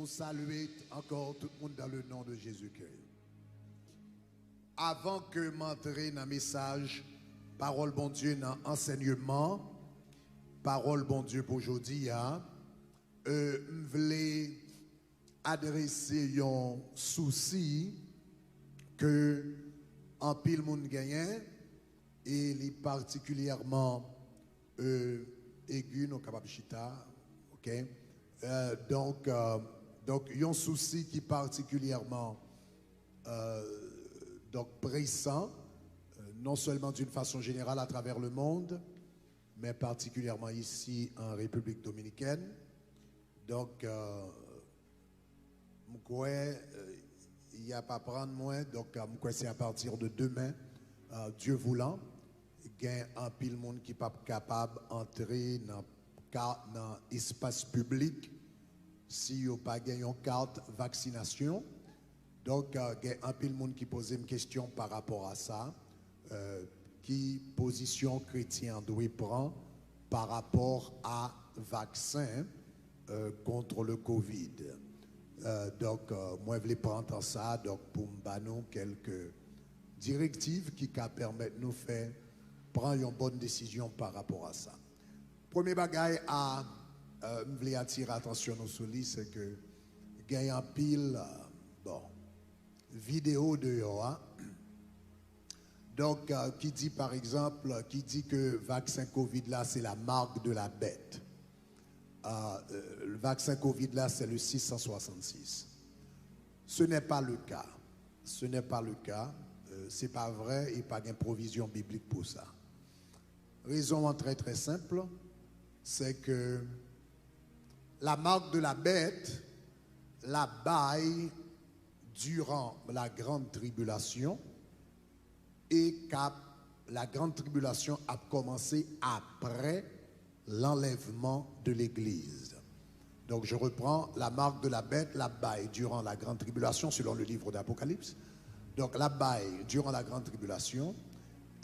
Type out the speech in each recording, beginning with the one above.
saluer encore tout le monde dans le nom de Jésus-Christ. Avant que m'entrer dans le message, parole bon Dieu dans l'enseignement, parole bon Dieu pour aujourd'hui, je voulais adresser un souci que en pile monde gagne et les particulièrement aigu, non capable chita, ok? Donc, il y a un souci qui est particulièrement pressant, non seulement d'une façon générale à travers le monde, mais particulièrement ici en République dominicaine. Donc, il n'y a pas à prendre moins, donc c'est à partir de demain, Dieu voulant, il y a un pile monde qui n'est pas capable d'entrer dans l'espace public si vous n'avez pas gagné une carte vaccination. Donc, il y a un peu de monde qui pose une question par rapport à ça. Qui position chrétien doit prendre par rapport à vaccin contre le Covid? Moi, je voulais prendre ça pour me donner quelques directives qui permettent de nous faire prendre une bonne décision par rapport à ça. Premier bagaille à je voulais attirer attention sur lui, c'est que il y a un pile vidéo de Yoa. Donc, qui dit par exemple, qui dit que vaccin Covid là, c'est la marque de la bête. Le vaccin Covid là, c'est le 666. Ce n'est pas le cas. Ce n'est pas le cas. C'est pas vrai et pas de provision biblique pour ça. Raison très très simple, c'est que la marque de la bête, la baille durant la grande tribulation et la grande tribulation a commencé après l'enlèvement de l'Église. Donc je reprends la marque de la bête, la baille durant la grande tribulation selon le livre d'Apocalypse. Donc la baille durant la grande tribulation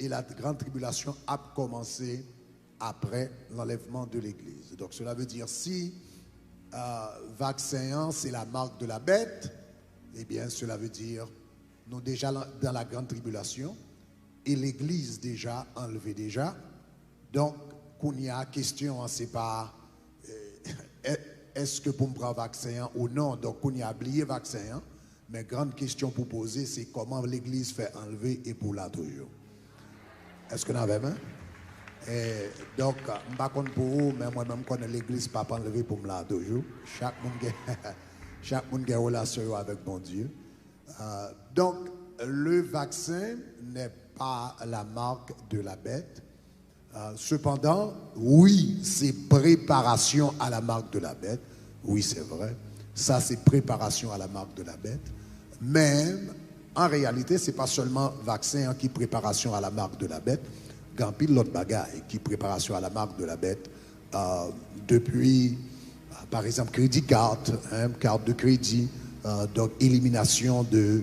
et la grande tribulation a commencé après l'enlèvement de l'Église. Donc cela veut dire si vaccin c'est la marque de la bête, eh bien cela veut dire nous déjà dans la grande tribulation et l'Église déjà enlevée déjà. Donc qu'on y a question, c'est pas est-ce que pour me prendre vaccin ou non. Donc qu'on y a oublié vaccin, mais grande question pour poser, c'est comment l'Église fait enlever et pour là toujours. Est-ce que nous avons même? Et donc, je ne sais pas pour vous, mais moi-même, je connais l'Église, pas enlevé pour me là toujours. Chaque monde a une relation avec mon Dieu. Donc, le vaccin n'est pas la marque de la bête. Cependant, oui, c'est préparation à la marque de la bête. Oui, c'est vrai. Ça, c'est préparation à la marque de la bête. Mais, en réalité, ce n'est pas seulement vaccin qui est préparation à la marque de la bête. Quand pile l'autre bagaille qui est préparation à la marque de la bête depuis par exemple crédit carte de crédit, donc élimination de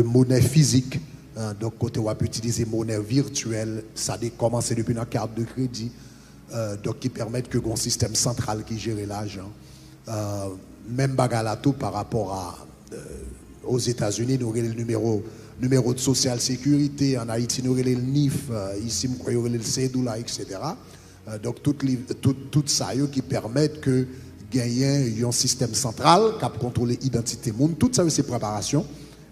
monnaie physique, donc côté on peut utiliser monnaie virtuelle, ça a commencé depuis la carte de crédit, donc qui permettent que un système central qui gère l'argent, même bagaille là tout par rapport aux États-Unis, nous avons le numéro de social sécurité, en Haïti, nous avons le NIF, ici, nous avons le CEDULA, etc. Donc, tout ça qui permettent que gagner un système central qui contrôle l'identité monde. Tout ça, c'est préparation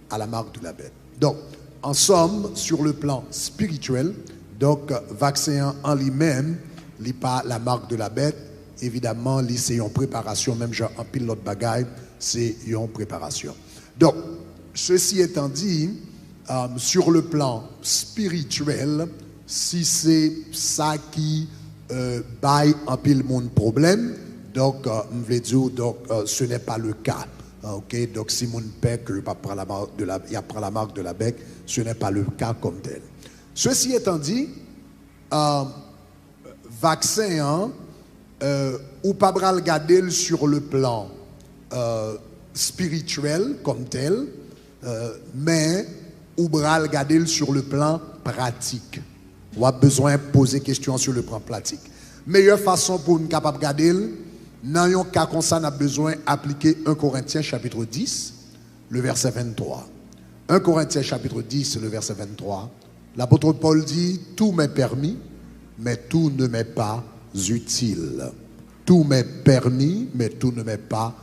à la marque de la bête. Donc, en somme, sur le plan spirituel, donc, vaccin en lui-même, n'est pas la marque de la bête. Évidemment, c'est une préparation, même genre en pile l'autre bagaille, c'est une préparation. Donc, ceci étant dit, sur le plan spirituel, si c'est ça qui baille un peu le monde problème, donc, je veux dire, donc, ce n'est pas le cas. Ok, donc si mon père que prend la marque de la bête, ce n'est pas le cas comme tel. Ceci étant dit, vaccin, ou pas regarder sur le plan spirituel comme tel, mais ou regarder sur le plan pratique. On a besoin de poser question sur le plan pratique. Meilleure façon pour nous capable regarder, Dans un cas comme ça, on a besoin d'appliquer 1 Corinthiens chapitre 10, le verset 23. 1 Corinthiens chapitre 10, le verset 23. L'apôtre Paul dit, tout m'est permis, mais tout ne m'est pas utile. Tout m'est permis, mais tout ne m'est pas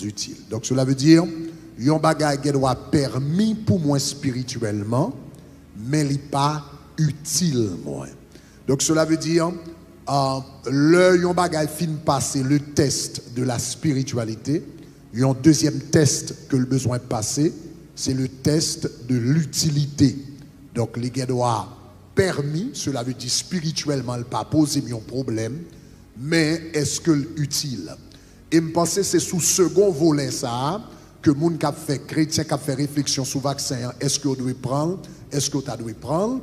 utile. Donc cela veut dire, yon bagay qui doit permis pour moi spirituellement, mais il n'est pas utile moi. Donc cela veut dire, le yon bagay fin passer le test de la spiritualité, yon deuxième test que le besoin de passer, c'est le test de l'utilité. Donc les gars doivent permis, cela veut dire spirituellement, il pas poser un problème, mais est-ce que l'utile? Et je pense que c'est sous second volet ça que les gens qui ont fait chrétien qui ont fait réflexion sur le vaccin, est-ce qu'on doit prendre, est-ce qu'on doit prendre?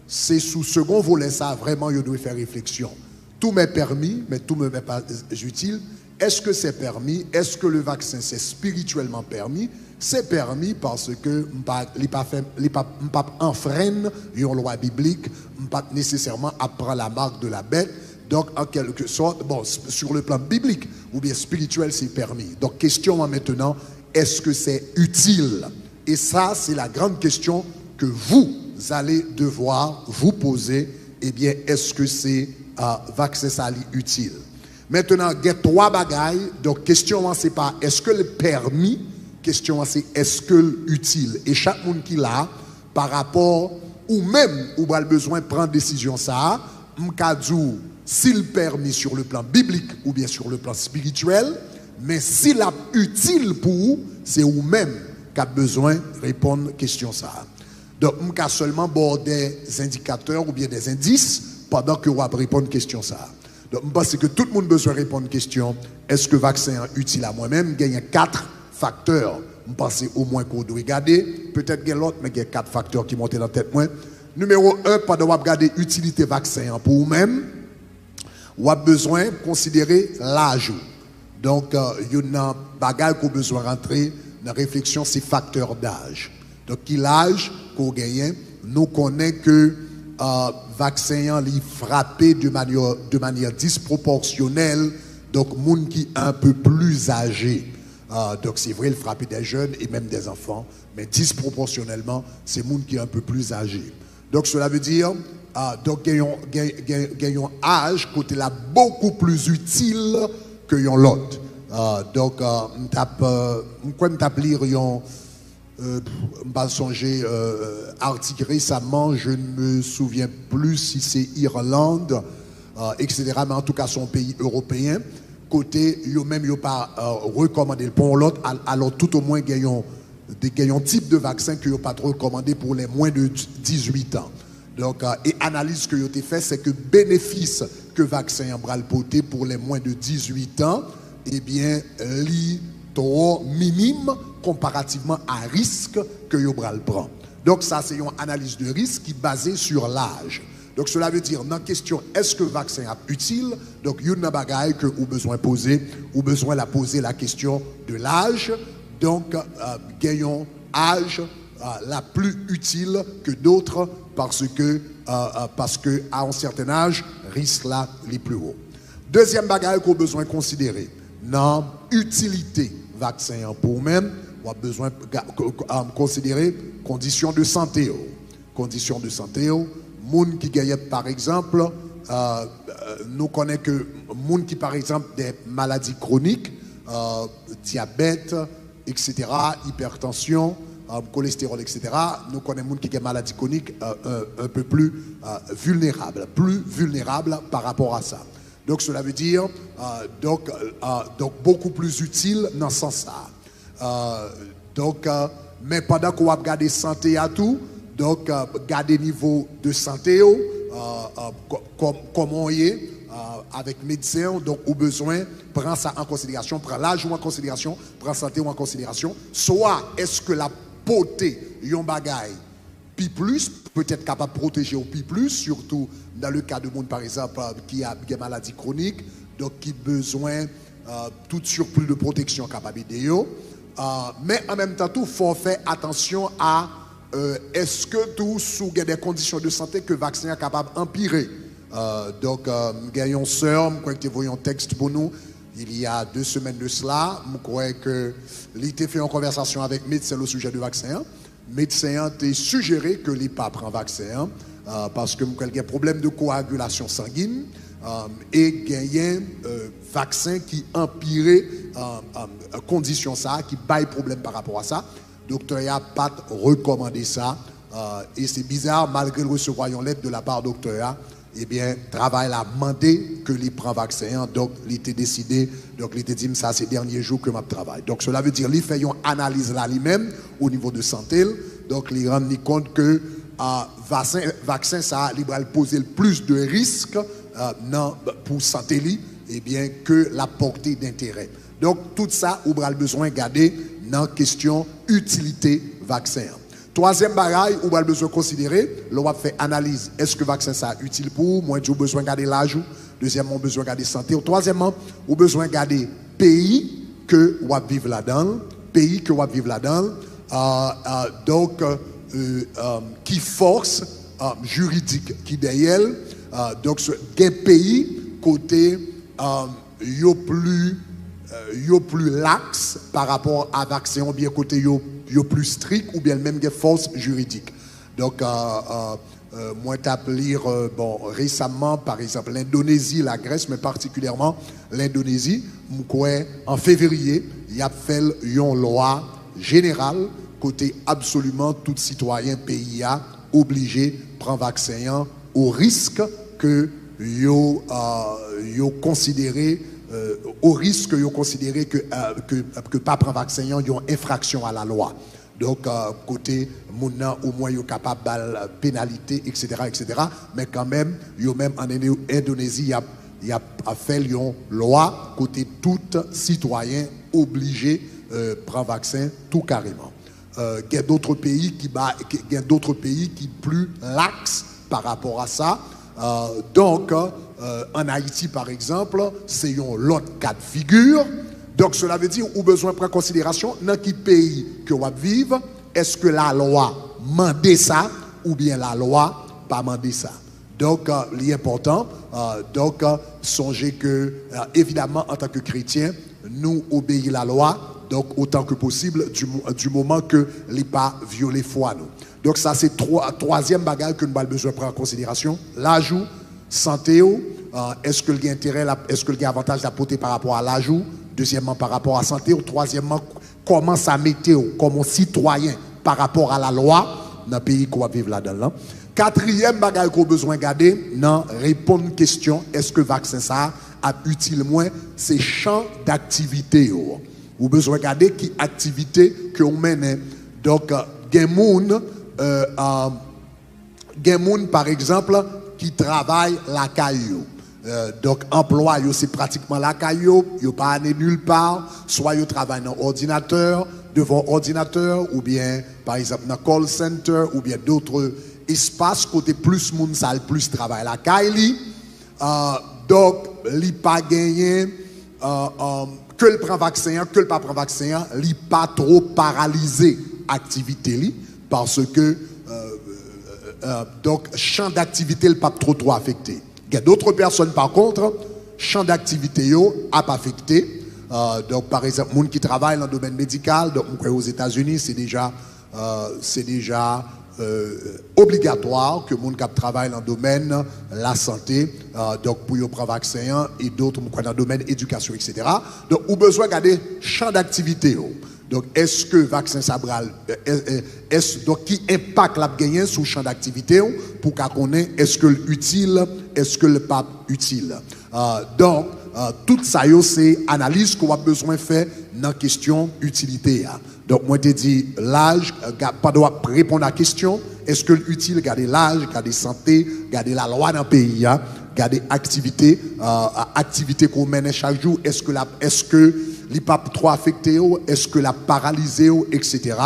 C'est sous second volet ça vraiment on doit faire réflexion. Tout m'est permis, mais tout ne m'est pas utile. Est-ce que c'est permis? Est-ce que le vaccin c'est spirituellement permis? C'est permis parce que je ne pas enfreindre une loi biblique, je ne pas nécessairement apprendre la marque de la bête. Donc, en quelque sorte, bon, sur le plan biblique ou bien spirituel, c'est permis. Donc, question maintenant, est-ce que c'est utile? Et ça, c'est la grande question que vous allez devoir vous poser. Eh bien, est-ce que c'est vaccin ça utile? Maintenant, il y a trois bagailles. Donc, question, c'est pas est-ce que le permis? Question, c'est est-ce que utile? Et chaque monde qui l'a, par rapport, ou même, ou a besoin de prendre décision ça, m'kadou, s'il permis sur le plan biblique ou bien sur le plan spirituel, mais s'il est utile pour vous, c'est vous-même qui avez besoin de répondre à question ça. Donc, je vais seulement border des indicateurs ou bien des indices pendant que vous répondre à question ça. Donc, je pense que tout le monde a besoin de répondre à question, est-ce que le vaccin est utile à moi-même? Il y a 4 facteurs. Je pense au moins qu'on doit regarder. Peut-être qu'il y a l'autre, mais il y a 4 facteurs qui montent dans la tête. Numéro 1, pendant que vous regardez l'utilité vaccin pour vous-même, vous avez besoin de considérer l'âge. Donc, il y a un bagage qu'on a besoin de rentrer dans la réflexion, c'est facteur d'âge. Donc, quel âge qu'on gagne, nous connaissons que le vaccin est frappé de manière disproportionnelle, donc, les gens qui sont un peu plus âgés. Donc, c'est vrai, il frappe des jeunes et même des enfants, mais disproportionnellement, c'est les gens qui sont un peu plus âgés. Donc, cela veut dire. Donc, il y a un âge côté là beaucoup plus utile que l'autre. Donc, je tape lire un songer article récemment, je ne me souviens plus si c'est Irlande, etc. Mais en tout cas, son pays européen. Côté, ils même pas recommandé pour l'autre, alors tout au moins, il y a un type de vaccin que n'ont pas trop recommandé pour les moins de 18 ans. Donc, et analyse que vous avez fait, c'est que bénéfice que le vaccin a porté pour les moins de 18 ans, eh bien, est trop minime comparativement à risque que vous prend. Donc, ça, c'est une analyse de risque qui est basée sur l'âge. Donc, cela veut dire, dans la question, est-ce que le vaccin est utile? Donc, il y a une bagaille que vous avez besoin de poser, ou besoin de poser la question de l'âge. Donc, gagnons âge la plus utile que d'autres parce que à un certain âge, risque là les plus hauts. Deuxième bagage qu'on a besoin de considérer, dans l'utilité vaccin pour même, on a besoin de considérer conditions de santé. Conditions de santé, monde qui gagne par exemple, nous connaissons que monde qui par exemple des maladies chroniques, diabète, etc., hypertension, cholestérol, etc. Nous connaissons des gens qui ont des maladies chroniques un peu plus vulnérables par rapport à ça. Donc cela veut dire donc beaucoup plus utile dans ce sens-là. Mais pendant qu'on va regarder santé à tout, donc garder niveau de santé, comment on est avec médecin, donc au besoin, prend ça en considération, prend l'âge en considération, prend santé en considération. Soit est-ce que la beauté, yon bagay, pi plus, peut-être capable de protéger au pi plus, surtout dans le cas de monde par exemple qui a des maladies chroniques, donc qui a besoin tout surplus de protection capable de mais en même temps, il faut faire attention à est-ce que tout sous des conditions de santé que le vaccin est capable d'empirer. Donc, gagnons sœur, je crois que tu vois un texte pour nous. il y a 2 semaines de cela, je crois que l'été fait une conversation avec médecin au sujet du vaccin. Médecin a suggéré que les pas prend vaccin parce que il y a un problème de coagulation sanguine et il y a un vaccin qui empirait condition ça, qui baille problème par rapport à ça. Docteur n'a pas recommandé ça et c'est bizarre malgré le recevoir une lettre de la part du docteur. Eh bien, travail a demandé que les prend vaccin, donc il était décidé, donc il était dit ça ces derniers jours que je travaille. Donc cela veut dire qu'il fait une analyse là lui-même au niveau de santé, donc il rend compte que vaccin ça il va poser le plus de risques pour santé eh bien que la portée d'intérêt. Donc tout ça on a besoin de garder dans question utilité vaccin. Troisième bagaille, on a besoin de considérer, l'on va faire analyse. Est-ce que le vaccin ça utile pour moi? J'ai besoin de garder l'âge. Deuxièmement, on a besoin de garder santé. Troisièmement, on a besoin de garder pays que on va vivre là-dedans. Pays que on va vivre là-dedans. Donc, qui force juridique qui derrière. Donc, des pays côté yo plus lax par rapport à vaccin ou bien côté yo plus strict ou bien même des forces juridiques. Donc moi j'ai lire récemment par exemple l'Indonésie, la Grèce mais particulièrement l'Indonésie, en février, il a fait une loi générale côté absolument tout citoyen pays a obligé prendre vaccin au risque que yo considéré au risque de considérer que pas prendre vaccin y a une infraction à la loi. Donc côté mouna au moins yo capable de pénalité etc. mais quand même yo même en Indonésie il y a fait une loi côté tout citoyen obligé prendre vaccin tout carrément. Il y a d'autres pays qui plus lax par rapport à ça. Donc, en Haïti, par exemple, c'est un autre cas de figure. Donc, cela veut dire qu'on a besoin de prendre en considération dans quel pays que on va vivre, est-ce que la loi mande ça ou bien la loi pas mande ça. Donc, l'important, songez que, évidemment, en tant que chrétien, nous obéissons la loi, donc autant que possible, du moment que les pas violer foi nous. Donc ça c'est troisième bagage que nous avons besoin de prendre en considération. L'ajout, santé, est-ce que il y a intérêt, est-ce que il y a avantage d'apporter par rapport à l'ajout? Deuxièmement, par rapport à santé. Troisièmement, comment ça météo, comme citoyen par rapport à la loi dans le pays qu'on va vivre là-dedans. Quatrième bagage qu'on a besoin de garder, dans répondre à une question, est-ce que le vaccin ça a utile moins, c'est champ d'activité. Vous avez besoin de garder qui activité que on mène. Donc, il y a des gens, par exemple, qui travaillent la caillou. Donc, emploi, c'est pratiquement la caillou, ils ne pas aller nulle part. Soit ils travaillent dans ordinateur, devant ordinateur, ou bien, par exemple, dans call center, ou bien d'autres espaces, côté plus moun sale, plus travail la caillou. Donc, ils pas gagné, que le prend vaccin, que le pas prend vaccin, ils pas trop paralysé activité parce que donc champ d'activité le pas trop affecté. Il y a d'autres personnes par contre champ d'activité yo a pas affecté. Donc par exemple monde qui travaille dans le domaine médical donc aux États-Unis c'est déjà obligatoire que monde qui travaille dans le domaine la santé donc pour y prendre vaccin et d'autres dans le domaine éducation etc. Donc ou besoin de garder champ d'activité. Donc, est-ce que le vaccin Sabral, donc qui impact la gagné sur le champ d'activité pour qu'on connaisse est-ce que l'utile, est-ce que le pas utile. Donc, tout ça, c'est analyse qu'on a besoin de faire dans la question utilité. Donc, moi, je dis, l'âge, pas doit répondre à la question, est-ce que l'utile, garder l'âge, garder santé, garder la loi dans le pays, garder activité, activité qu'on mène chaque jour, est-ce que les pas trop affecté, est-ce que la paralysé, etc.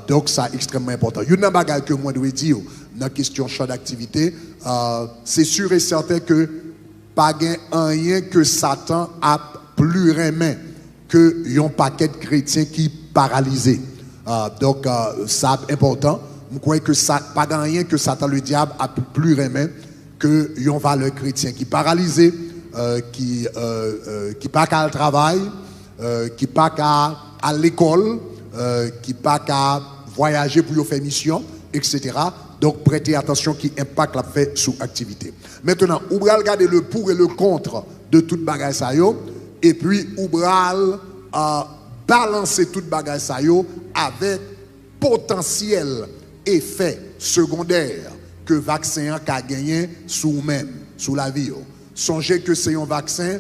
Donc, ça extrêmement important. Il y a une bagage que moi, je dois dire dans la question champ d'activité, c'est sûr et certain que pas rien que Satan a plus remis que un paquet de chrétiens qui paralysés. Donc, ça c'est important. Je crois que ça pas rien que Satan le diable a plus remis que un valeur chrétien qui paralysé. qui pas qu'à le travail, qui pas qu'à l'école, qui pas qu'à voyager pour faire mission, etc. Donc prêtez attention qui impact la fait sous activité. Maintenant, on va regarder le pour et le contre de toute bagage ça yo, et puis on va balancer toute bagage ça yo avec potentiel effet secondaire que le vaccin a gagné sur nous-mêmes, sur la vie. Songez que c'est un vaccin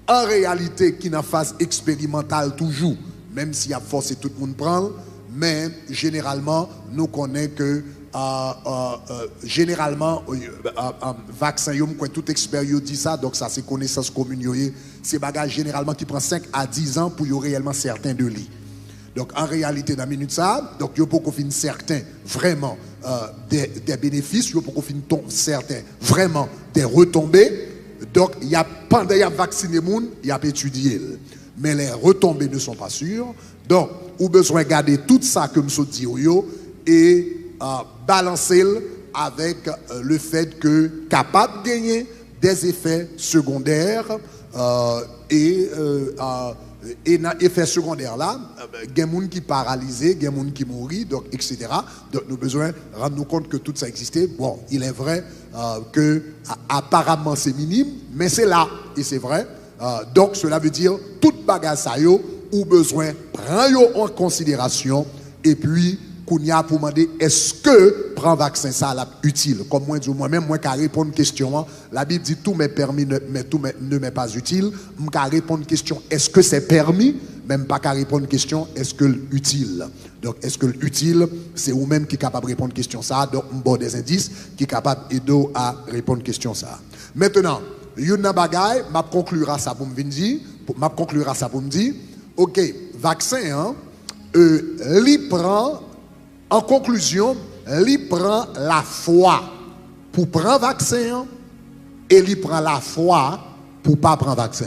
en réalité qui n'a phase expérimentale toujours, même s'il y a forcé tout le monde prendre, mais généralement nous connaissons que généralement vaccin tout expert dit ça, donc ça c'est connaissance commune, c'est bagage généralement qui prend 5 à 10 ans pour y réellement certains de lui. Donc en réalité dans la minute ça, donc il faut qu'on finisse certains vraiment des bénéfices, il faut qu'on finisse certains vraiment des retombées. Donc il y a pendant il y a vacciné moun, il y a étudié, mais les retombées ne sont pas sûres. Donc ou besoin garder tout ça que me dit et balancer avec le fait que capable de gagner des effets secondaires et dans effets secondaires là, il y a des gens qui paralysés, il y a des gens qui mourent, donc etc. Donc nous avons besoin de rendre nous compte que tout ça existait. Bon, il est vrai que apparemment c'est minime, mais c'est là et c'est vrai. Donc cela veut dire toute bagage ça yo ou besoin prendre en considération et puis qu'on y a pour demander est-ce que prendre vaccin ça là utile comme moi dis moi-même moi qui répondre question la Bible dit tout m'est permis mais tout ne m'est pas utile m'ka répondre question est-ce que c'est permis même pas qu'à répondre question est-ce que utile donc est-ce que utile c'est vous même qui est capable de répondre question ça donc bon des indices qui est capable aider à répondre question ça maintenant une bagaille m'a conclura ça pour me dire m'a conclura ça pour me dire OK vaccin li prend en conclusion, il prend la foi pour prendre vaccin et il prend la foi pour ne pas prendre vaccin.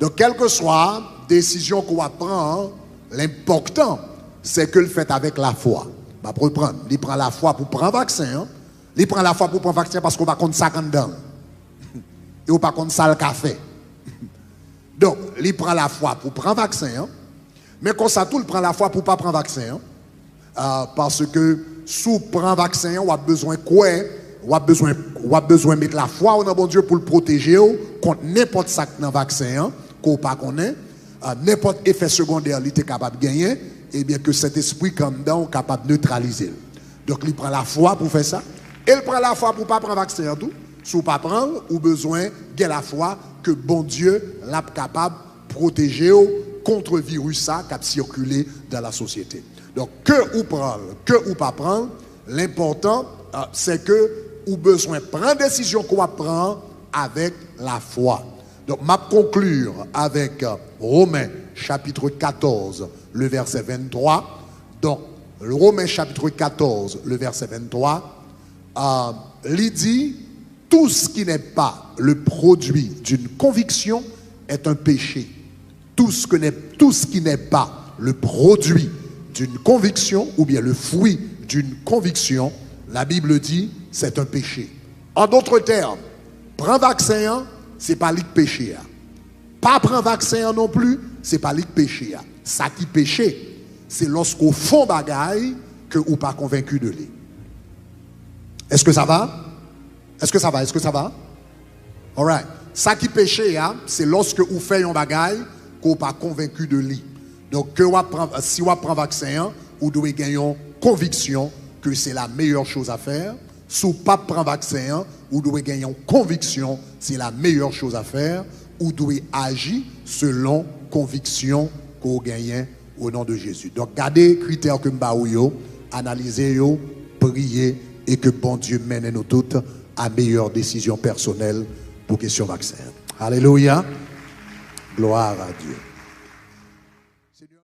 Donc, quelle que soit la décision qu'on va prendre, l'important, c'est que le fait avec la foi. Bah, pour prendre, il prend la foi pour prendre vaccin, il prend la foi pour prendre vaccin parce qu'on va contre ça dedans. Et on va contre ça le café. Donc, il prend la foi pour prendre vaccin, mais quand ça tout, il prend la foi pour ne pas prendre vaccin. Parce que sous prend vaccin, on a besoin quoi? On a besoin de mettre la foi dans bon Dieu pour le protéger contre n'importe ça dans le vaccin qu'on pas connaît, n'importe effet secondaire il est capable de gagner et bien que cet esprit comme dedans est capable de neutraliser. Donc il prend la foi pour faire ça. Et il prend la foi pour pas prendre vaccin tout. Sous pas prendre ou besoin de la foi que bon Dieu l'a capable de protéger contre le virus ça qui a circulé dans la société. Donc, que ou prendre, que ou pas prendre, l'important, c'est que ou besoin de prendre décision qu'on va prendre avec la foi. Donc, je vais conclure avec Romains chapitre 14, le verset 23. Donc, Romains chapitre 14, le verset 23, il dit, tout ce qui n'est pas le produit d'une conviction est un péché. Tout ce qui n'est pas le produit d'une conviction ou bien le fruit d'une conviction, la Bible dit, c'est un péché. En d'autres termes, prendre vaccin, c'est pas le péché. Pas prendre vaccin non plus, c'est pas le péché. Ça qui péché, c'est lorsqu'au fond bagaille que ou pas convaincu de lui. Est-ce que ça va? Est-ce que ça va? Est-ce que ça va? All right. Ça qui péché, c'est lorsque vous faites un bagaille qu'on pas convaincu de lui. Donc, si on prend vaccin, vous devez gagner une conviction que c'est la meilleure chose à faire. Si vous ne prend pas vaccin, vous devez gagner une conviction que c'est la meilleure chose à faire. Vous devez agir selon conviction que vous gagnez au nom de Jésus. Donc, gardez les critères que vous analysez, priez et que bon Dieu mène nous toutes à meilleure décision personnelle pour question vaccin. Alléluia. Gloire à Dieu.